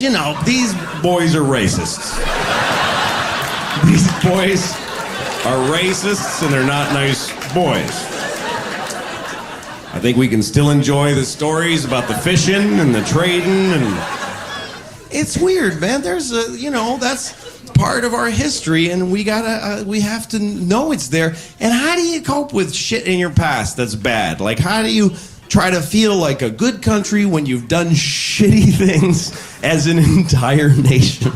you know, these boys are racists. These boys are racists and they're not nice boys. I think we can still enjoy the stories about the fishing and the trading, and it's weird, man. There's a, you know, that's part of our history, and we have to know it's there. And how do you cope with shit in your past that's bad? Like, how do you try to feel like a good country when you've done shitty things as an entire nation?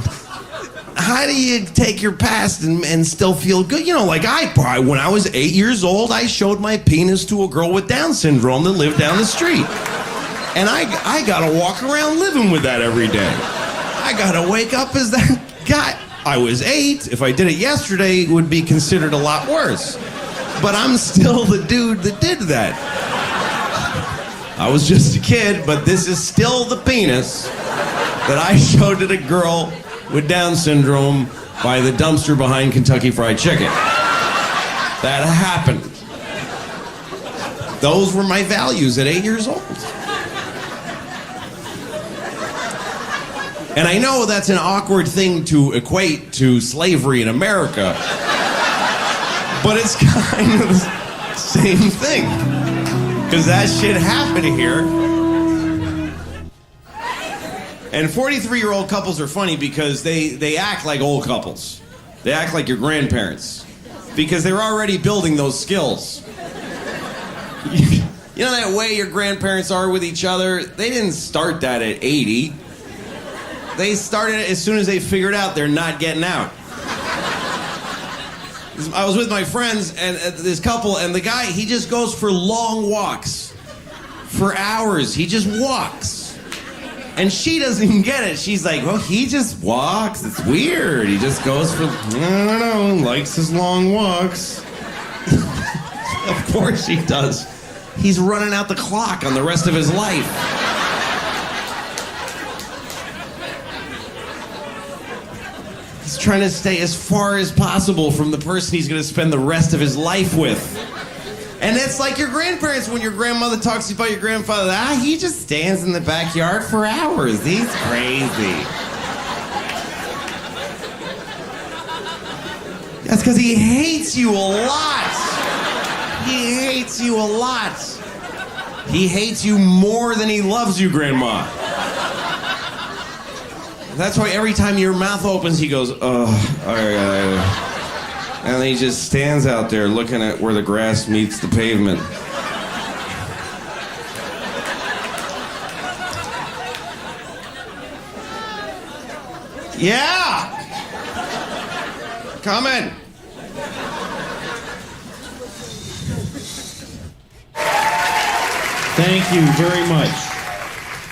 How do you take your past and still feel good? You know, like when I was 8 years old, I showed my penis to a girl with Down syndrome that lived down the street. And I gotta walk around living with that every day. I gotta wake up as that guy. I was 8. If I did it yesterday, it would be considered a lot worse. But I'm still the dude that did that. I was just a kid, but this is still the penis that I showed to the girl with Down syndrome by the dumpster behind Kentucky Fried Chicken. That happened. Those were my values at 8 years old. And I know that's an awkward thing to equate to slavery in America, but it's kind of the same thing. Because that shit happened here. And 43-year-old couples are funny because they act like old couples. They act like your grandparents. Because they're already building those skills. You know that way your grandparents are with each other? They didn't start that at 80. They started it as soon as they figured out they're not getting out. I was with my friends and this couple, and the guy, he just goes for long walks. For hours, he just walks. And she doesn't even get it. She's like, well, he just walks. It's weird. He just goes for, I don't know, likes his long walks. Of course he does. He's running out the clock on the rest of his life. He's trying to stay as far as possible from the person he's going to spend the rest of his life with. And it's like your grandparents when your grandmother talks to you about your grandfather. He just stands in the backyard for hours. He's crazy. That's because he hates you a lot. He hates you a lot. He hates you more than he loves you, Grandma. That's why every time your mouth opens, he goes, and then he just stands out there looking at where the grass meets the pavement. Yeah! Come in. Thank you very much.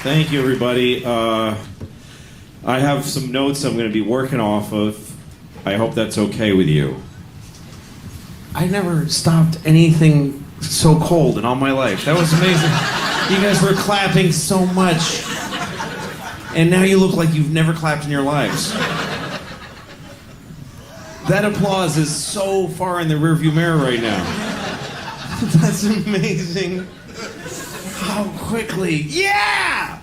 Thank you, everybody. I have some notes I'm going to be working off of. I hope that's okay with you. I never stopped anything so cold in all my life. That was amazing. You guys were clapping so much. And now you look like you've never clapped in your lives. That applause is so far in the rearview mirror right now. That's amazing. How quickly. Yeah!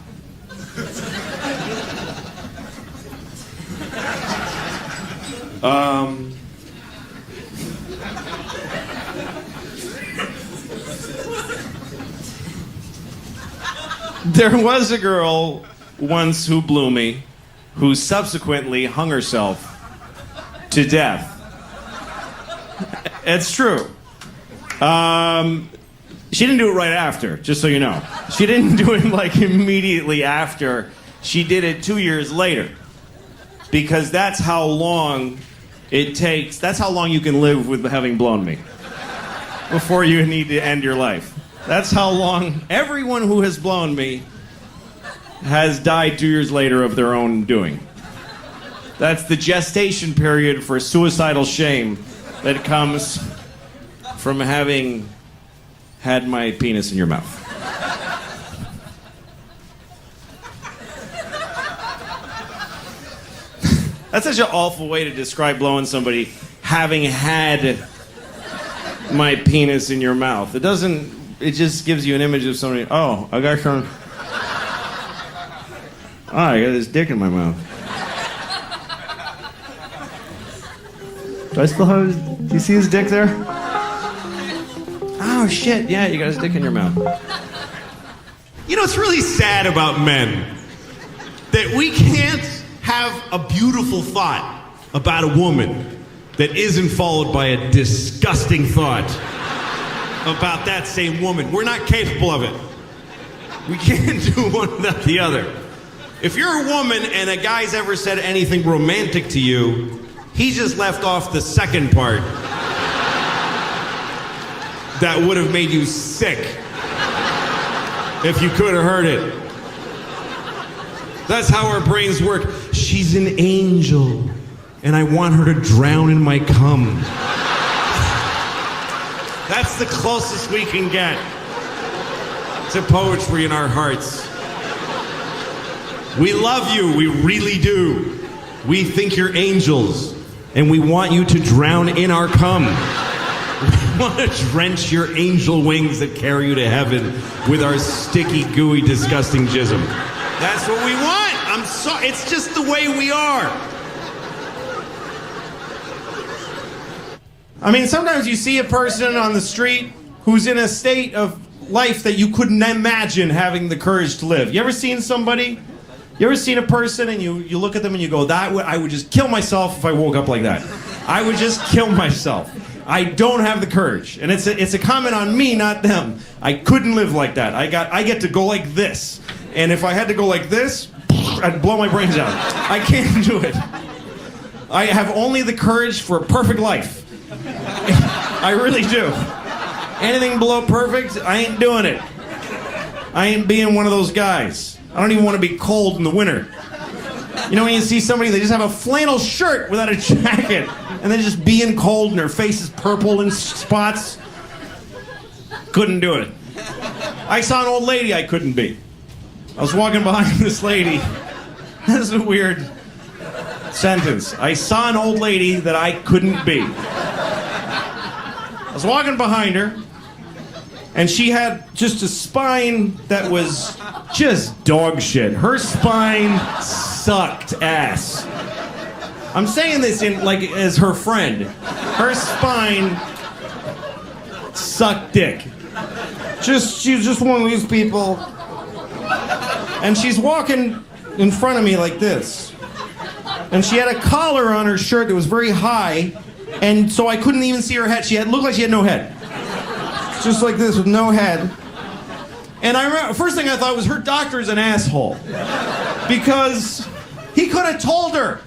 There was a girl once who blew me, who subsequently hung herself to death. It's true. She didn't do it right after, just so you know. She didn't do it like immediately after. She did it 2 years later. Because that's how long it takes. That's how long you can live with having blown me. Before you need to end your life. That's how long everyone who has blown me has died 2 years later of their own doing. That's the gestation period for suicidal shame that comes from having had my penis in your mouth. That's such an awful way to describe blowing somebody, having had my penis in your mouth. It just gives you an image of somebody, oh, I got some... Oh, I got this dick in my mouth. Do I still have his... Do you see his dick there? Oh, shit. Yeah, you got his dick in your mouth. You know, it's really sad about men that we can't have a beautiful thought about a woman that isn't followed by a disgusting thought about that same woman. We're not capable of it. We can't do one without the other. If you're a woman and a guy's ever said anything romantic to you, he just left off the second part that would have made you sick if you could have heard it. That's how our brains work. She's an angel, and I want her to drown in my cum. That's the closest we can get to poetry in our hearts. We love you, we really do. We think you're angels, and we want you to drown in our cum. We want to drench your angel wings that carry you to heaven with our sticky, gooey, disgusting jism. That's what we want. It's just the way we are. I mean, sometimes you see a person on the street who's in a state of life that you couldn't imagine having the courage to live. You ever seen somebody? You ever seen a person and you look at them and you go, I would just kill myself if I woke up like that. I would just kill myself. I don't have the courage. And it's a comment on me, not them. I couldn't live like that. I get to go like this. And if I had to go like this, I'd blow my brains out. I can't do it. I have only the courage for a perfect life. I really do. Anything below perfect, I ain't doing it. I ain't being one of those guys. I don't even want to be cold in the winter. You know when you see somebody, they just have a flannel shirt without a jacket, and they're just being cold and their face is purple in spots? Couldn't do it. I saw an old lady I couldn't be. I was walking behind this lady. That's a weird sentence. I saw an old lady that I couldn't be. I was walking behind her, and she had just a spine that was just dog shit. Her spine sucked ass. I'm saying this as her friend. Her spine sucked dick. She's just one of these people. And she's walking in front of me like this. And she had a collar on her shirt that was very high, and so I couldn't even see her head. Looked like she had no head. Just like this with no head. And I remember, first thing I thought was her doctor's an asshole. Because he could have told her.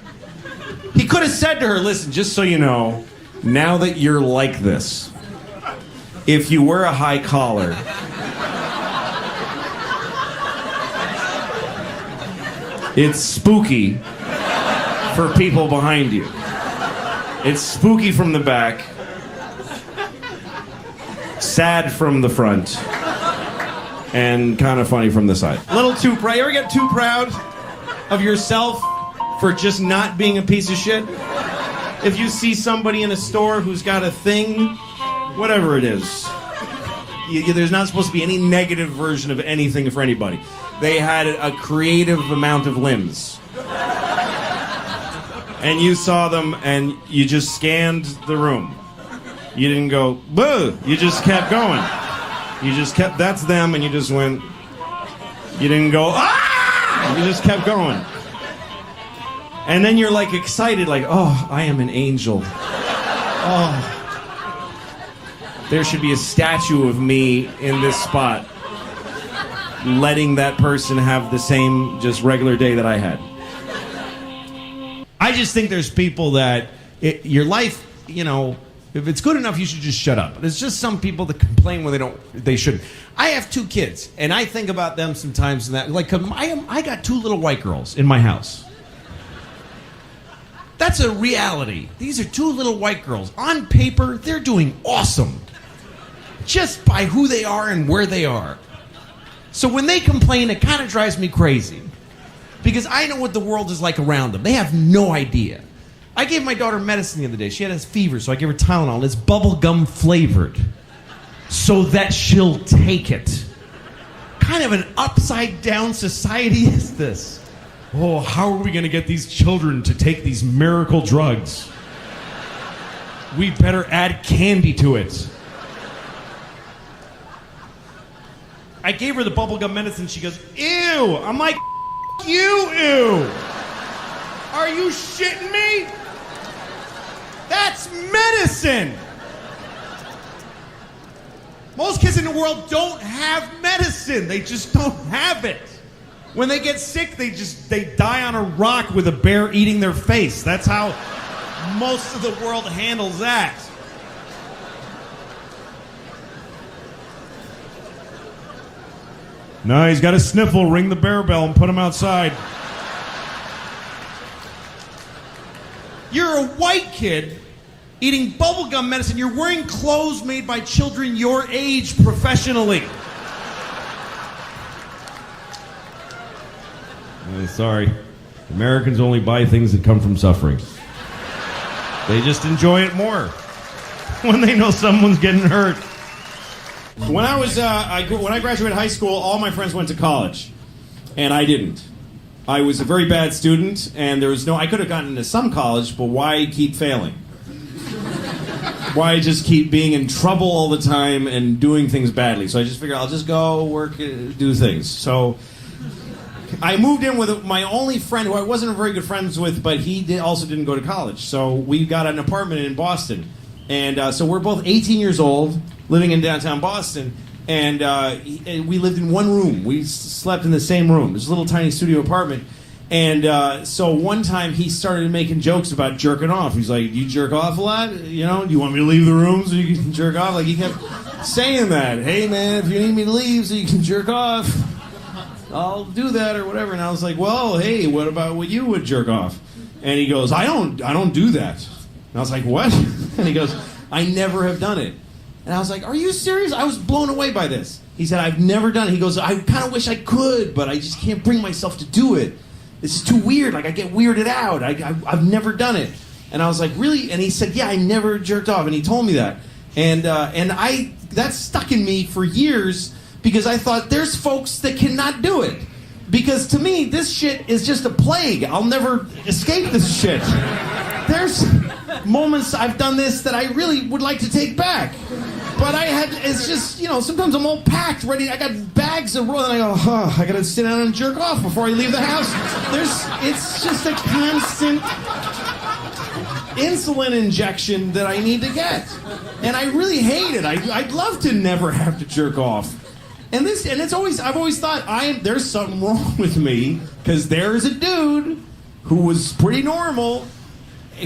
He could have said to her, listen, just so you know, now that you're like this, if you wear a high collar, it's spooky for people behind you. It's spooky from the back, sad from the front, and kind of funny from the side. A little too proud. You ever get too proud of yourself for just not being a piece of shit? If you see somebody in a store who's got a thing, whatever it is, there's not supposed to be any negative version of anything for anybody. They had a creative amount of limbs. And you saw them and you just scanned the room. You didn't go, boo! You just kept going. You just kept, that's them, and you just went, you didn't go, ah! You just kept going. And then you're like excited, like, oh, I am an angel. Oh. There should be a statue of me in this spot, letting that person have the same just regular day that I had. I just think there's people that your life, you know, if it's good enough, you should just shut up. There's just some people that complain when they shouldn't. I have 2 kids, and I think about them sometimes. And that, like, I got 2 little white girls in my house. That's a reality. These are 2 little white girls. On paper, they're doing awesome, just by who they are and where they are. So when they complain, it kind of drives me crazy. Because I know what the world is like around them. They have no idea. I gave my daughter medicine the other day. She had a fever, so I gave her Tylenol. It's bubblegum flavored, so that she'll take it. Kind of an upside down society is this? Oh, how are we going to get these children to take these miracle drugs? We better add candy to it. I gave her the bubblegum medicine. She goes, ew. I'm like, you, ew. Are you shitting me? That's medicine. Most kids in the world don't have medicine. They just don't have it. When they get sick, they die on a rock with a bear eating their face. That's how most of the world handles that. No, he's got a sniffle. Ring the bear bell and put him outside. You're a white kid eating bubblegum medicine. You're wearing clothes made by children your age professionally. Sorry. Americans only buy things that come from suffering. They just enjoy it more when they know someone's getting hurt. When I was when I graduated high school, all my friends went to college, and I didn't. I was a very bad student, and I could have gotten into some college, but why keep failing? Why just keep being in trouble all the time and doing things badly? So I just figured I'll just go work, do things. So I moved in with my only friend, who I wasn't very good friends with, but he also didn't go to college. So we got an apartment in Boston. And so we're both 18 years old, living in downtown Boston. And we lived in one room. We slept in the same room. It was a little tiny studio apartment. And so one time he started making jokes about jerking off. He's like, do you jerk off a lot? You know, do you want me to leave the room so you can jerk off? Like, he kept saying that. Hey, man, if you need me to leave so you can jerk off, I'll do that or whatever. And I was like, well, hey, what about when you would jerk off? And he goes, I don't do that. And I was like, what? And he goes, I never have done it. And I was like, are you serious? I was blown away by this. He said, I've never done it. He goes, I kind of wish I could, but I just can't bring myself to do it. This is too weird. Like, I get weirded out. I've never done it. And I was like, really? And he said, yeah, I never jerked off. And he told me that. And that stuck in me for years, because I thought, there's folks that cannot do it. Because to me, this shit is just a plague. I'll never escape this shit. There's moments I've done this that I really would like to take back. But it's just, sometimes I'm all packed, ready. I got bags of roll, and I go, I gotta sit down and jerk off before I leave the house. It's just a constant insulin injection that I need to get. And I really hate it. I'd love to never have to jerk off. And I've always thought, there's something wrong with me, because there's a dude who was pretty normal,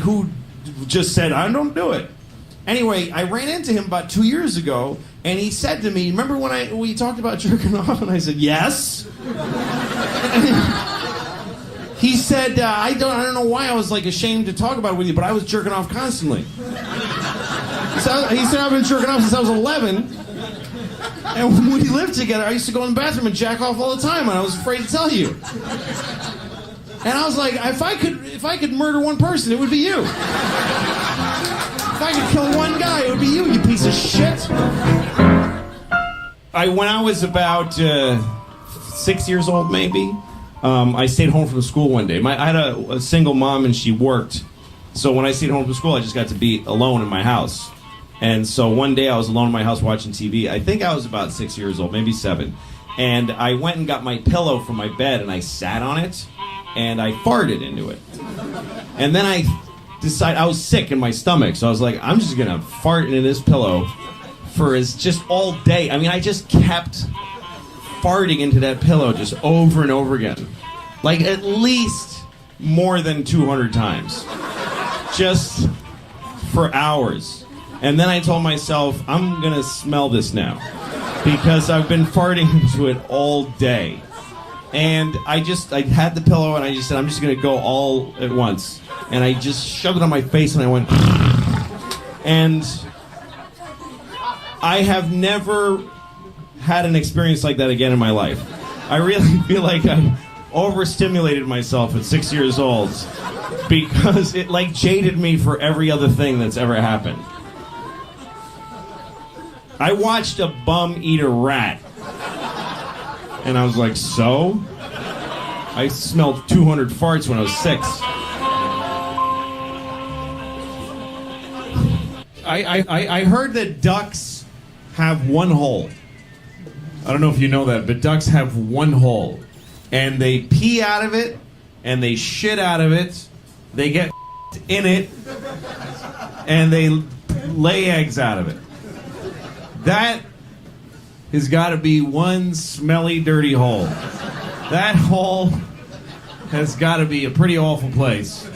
who just said, I don't do it. Anyway, I ran into him about 2 years ago, and he said to me, remember when we talked about jerking off? And I said, yes. He said, I don't know why I was like ashamed to talk about it with you, but I was jerking off constantly. So he said, I've been jerking off since I was 11. And when we lived together, I used to go in the bathroom and jack off all the time, and I was afraid to tell you. And I was like, if I could murder one person, it would be you. If I could kill one guy, it would be you, you piece of shit. When I was about 6 years old, maybe, I stayed home from school one day. I had a single mom, and she worked. So when I stayed home from school, I just got to be alone in my house. And so one day I was alone in my house watching TV. I think I was about 6 years old, maybe 7. And I went and got my pillow from my bed, and I sat on it, and I farted into it. And then I decided, I was sick in my stomach, so I was like, I'm just going to fart into this pillow for just all day. I mean, I just kept farting into that pillow just over and over again. Like, at least more than 200 times. Just for hours. And then I told myself, I'm going to smell this now, because I've been farting into it all day. And I had the pillow, and I just said, I'm just going to go all at once. And I just shoved it on my face, and I went, and I have never had an experience like that again in my life. I really feel like I overstimulated myself at 6 years old, because it like jaded me for every other thing that's ever happened. I watched a bum eat a rat, and I was like, so? I smelled 200 farts when I was 6. I heard that ducks have one hole. I don't know if you know that, but ducks have one hole. And they pee out of it, and they shit out of it, they get in it, and they lay eggs out of it. That has got to be one smelly, dirty hole. That hole has got to be a pretty awful place.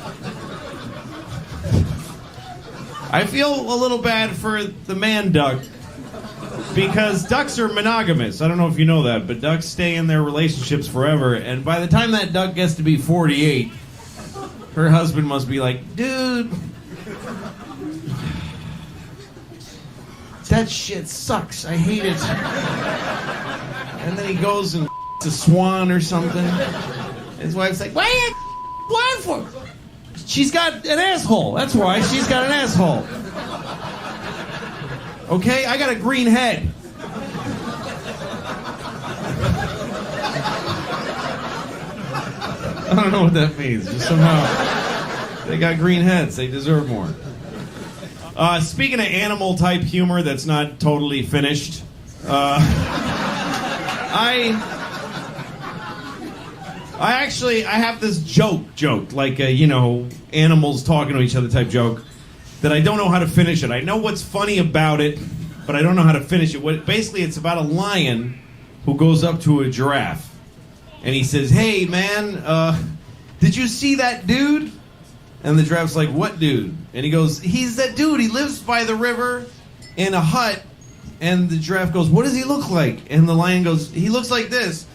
I feel a little bad for the man duck because ducks are monogamous. I don't know if you know that, but ducks stay in their relationships forever. And by the time that duck gets to be 48, her husband must be like, dude, that shit sucks. I hate it. And then he goes and a swan or something. His wife's like, why are you swan for? She's got an asshole. That's why she's got an asshole. Okay, I got a green head. I don't know what that means. Just somehow they got green heads. They deserve more. Speaking of animal type humor that's not totally finished, I have this joke, like animals talking to each other type joke, that I don't know how to finish it. I know what's funny about it, but I don't know how to finish it. Basically, it's about a lion who goes up to a giraffe, and he says, "Hey, man, did you see that dude?" And the giraffe's like, "What dude?" And he goes, "He's that dude. He lives by the river in a hut." And the giraffe goes, "What does he look like?" And the lion goes, "He looks like this."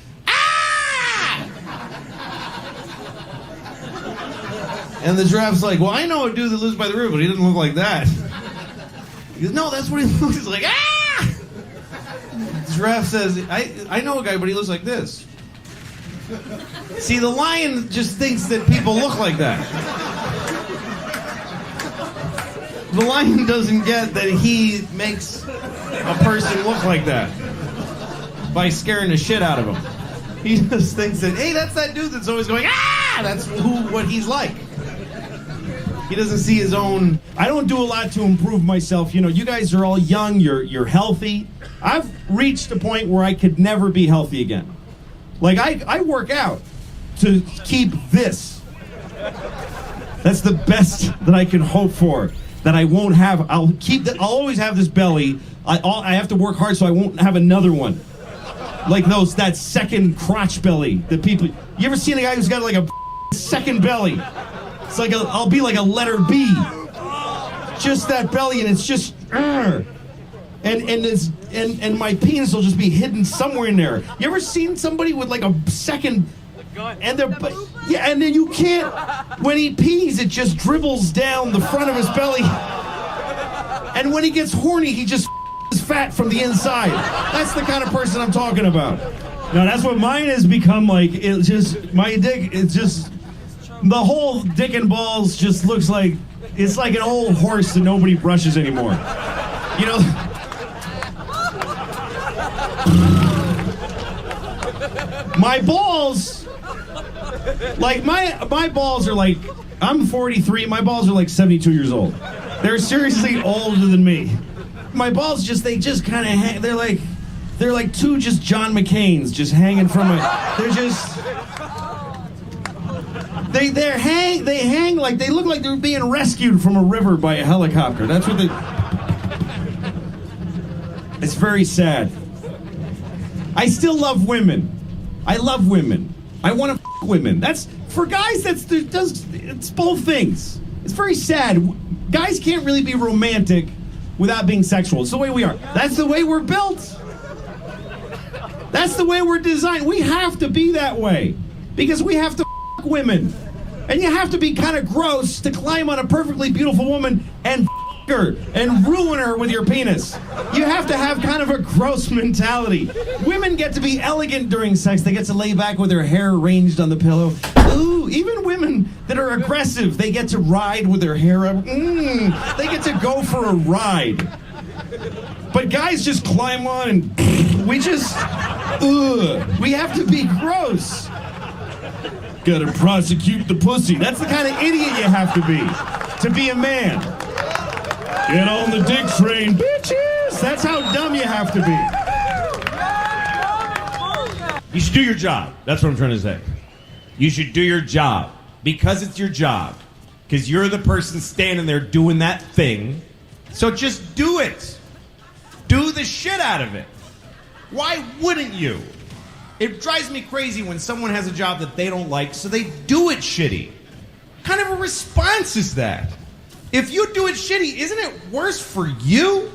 And the giraffe's like, "Well, I know a dude that lives by the river, but he doesn't look like that." He goes, "No, that's what he looks like." Ah! The giraffe says, I know a guy, but he looks like this. See, the lion just thinks that people look like that. The lion doesn't get that he makes a person look like that by scaring the shit out of him. He just thinks that, hey, that's that dude that's always going, ah! That's what he's like. He doesn't see his own. I don't do a lot to improve myself. You guys are all young. You're healthy. I've reached a point where I could never be healthy again. Like, I work out to keep this. That's the best that I can hope for. That I won't have. I'll always have this belly. I have to work hard so I won't have another one. Like that second crotch belly that people. You ever seen a guy who's got like a second belly? It's like I'll be like a letter B. Just that belly, and it's just. And my penis will just be hidden somewhere in there. You ever seen somebody with like a second, and and then you can't. When he pees, it just dribbles down the front of his belly, and when he gets horny, he just is fat from the inside. That's the kind of person I'm talking about. No, that's what mine has become like. It's just my dick. It's just the whole dick and balls just looks like it's like an old horse that nobody brushes anymore. My balls, like my balls are like, I'm 43, my balls are like 72 years old. They're seriously older than me. My balls they just kind of hang, they're like two just John McCains just hanging from they're just, they hang like, they look like they're being rescued from a river by a helicopter. That's what it's very sad. I still love women. I love women. I want to women. That's for guys. It's both things. It's very sad. Guys can't really be romantic without being sexual. It's the way we are. That's the way we're built. That's the way we're designed. We have to be that way because we have to women, and you have to be kind of gross to climb on a perfectly beautiful woman and her and ruin her with your penis. You have to have kind of a gross mentality. Women get to be elegant during sex. They get to lay back with their hair arranged on the pillow. Ooh, even women that are aggressive, they get to ride with their hair up. They get to go for a ride. But guys just climb on and we have to be gross. Gotta prosecute the pussy. That's the kind of idiot you have to be a man. Get on the dick train, bitches. That's how dumb you have to be. You should do your job. That's what I'm trying to say. You should do your job. Because it's your job. Because you're the person standing there doing that thing. So just do it. Do the shit out of it. Why wouldn't you? It drives me crazy when someone has a job that they don't like, so they do it shitty. What kind of a response is that? If you do it shitty, isn't it worse for you?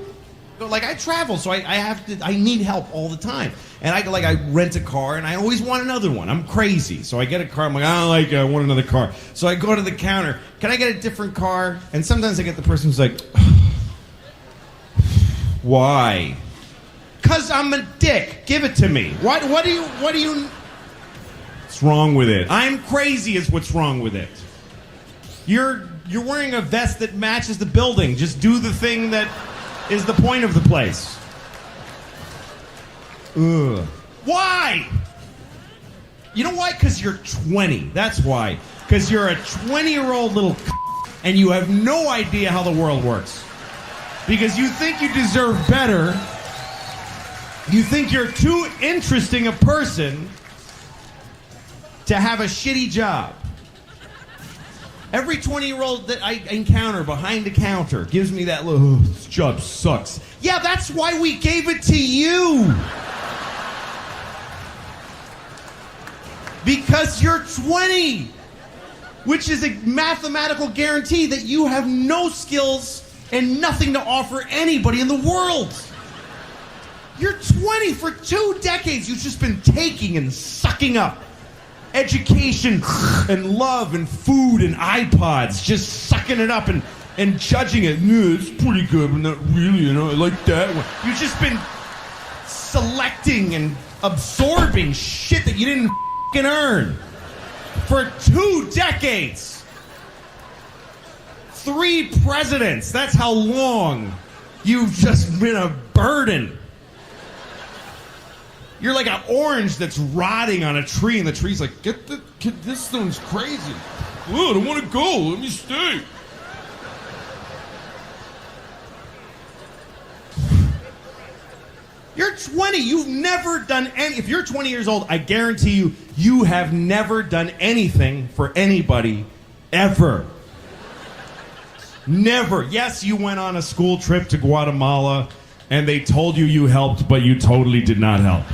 Like, I travel, so I need help all the time. And I rent a car, and I always want another one. I'm crazy. So I get a car, I'm like, I don't like it, I want another car. So I go to the counter, can I get a different car? And sometimes I get the person who's like, why? Because I'm a dick. Give it to me. What do you... What's wrong with it? I'm crazy is what's wrong with it. You're wearing a vest that matches the building. Just do the thing that is the point of the place. Ugh. Why? You know why? Because you're 20. That's why. Because you're a 20-year-old little and you have no idea how the world works. Because you think you deserve better. You think you're too interesting a person to have a shitty job. Every 20-year-old that I encounter behind the counter gives me that little, this job sucks. Yeah, that's why we gave it to you. Because you're 20, which is a mathematical guarantee that you have no skills and nothing to offer anybody in the world. You're 20. For 2 decades, you've just been taking and sucking up education and love and food and iPods, just sucking it up and judging it. No, it's pretty good, but not really, I like that one. You've just been selecting and absorbing shit that you didn't earn for 2 decades. 3 presidents. That's how long you've just been a burden. You're like an orange that's rotting on a tree, and the tree's like, this thing's crazy. Oh, I don't want to go. Let me stay. You're 20. You've never done any... If you're 20 years old, I guarantee you, you have never done anything for anybody, ever. Never. Yes, you went on a school trip to Guatemala, and they told you helped, but you totally did not help.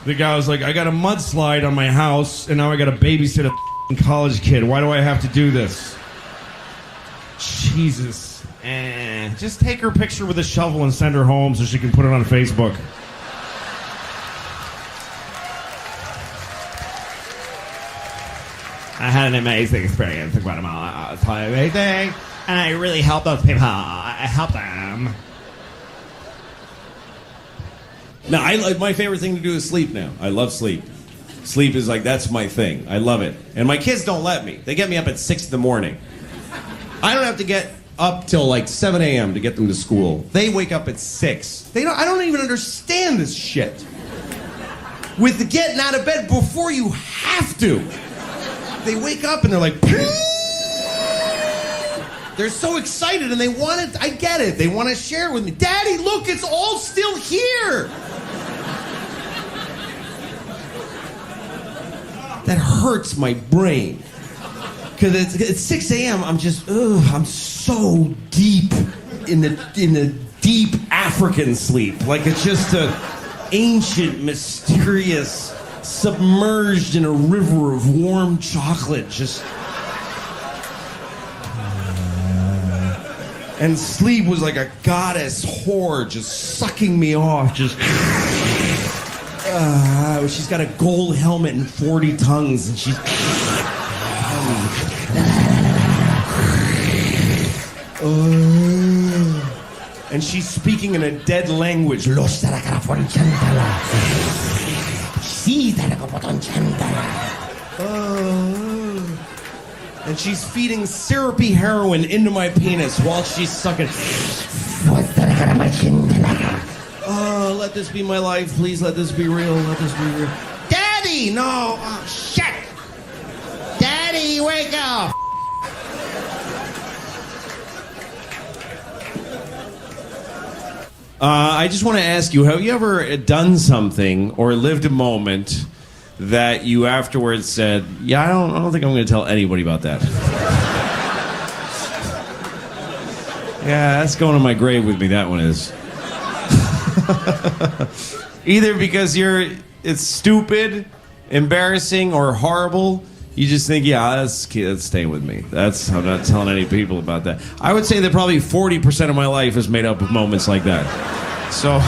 The guy was like, I got a mudslide on my house, and now I got to babysit a college kid. Why do I have to do this? Jesus. Just take her picture with a shovel and send her home so she can put it on Facebook. I had an amazing experience in Guatemala. It was totally amazing. And I really helped those people. I helped them. No, my favorite thing to do is sleep now. I love sleep. Sleep is like, that's my thing. I love it. And my kids don't let me. They get me up at 6 in the morning. I don't have to get up till like 7 a.m. to get them to school. They wake up at 6. I don't even understand this shit. With the getting out of bed before you have to. They wake up and they're like, they're so excited and they want it. I get it. They want to share it with me. Daddy, look, it's all still here. That hurts my brain. Because it's 6 a.m. I'm just, I'm so deep in the deep African sleep. Like it's just a ancient, mysterious, submerged in a river of warm chocolate. Just. And sleep was like a goddess whore just sucking me off. Just. She's got a gold helmet and 40 tongues, and she's. And she's speaking in a dead language. And she's feeding syrupy heroin into my penis while she's sucking. Oh, let this be my life. Please let this be real. Let this be real. Daddy, no. Oh, shit. Daddy, wake up. I just want to ask you, have you ever done something or lived a moment that you afterwards said, yeah, I don't think I'm going to tell anybody about that? Yeah, that's going to my grave with me, that one is. Either because it's stupid, embarrassing, or horrible, you just think, yeah, that's staying with me. I'm not telling any people about that. I would say that probably 40% of my life is made up of moments like that. So...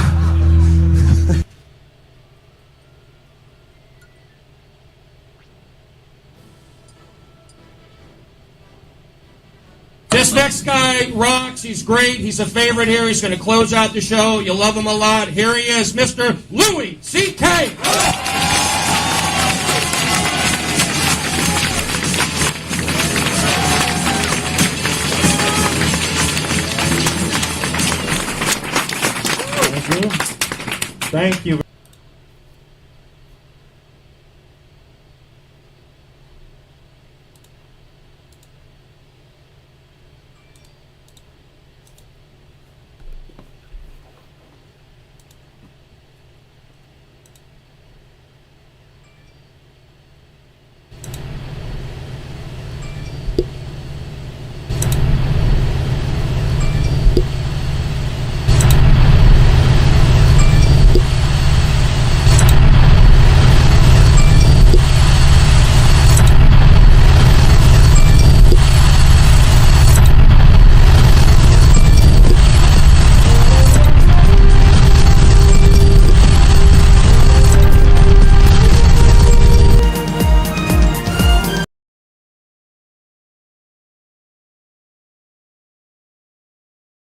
This next guy rocks. He's great. He's a favorite here. He's going to close out the show. You'll love him a lot. Here he is, Mr. Louis C.K. Thank you.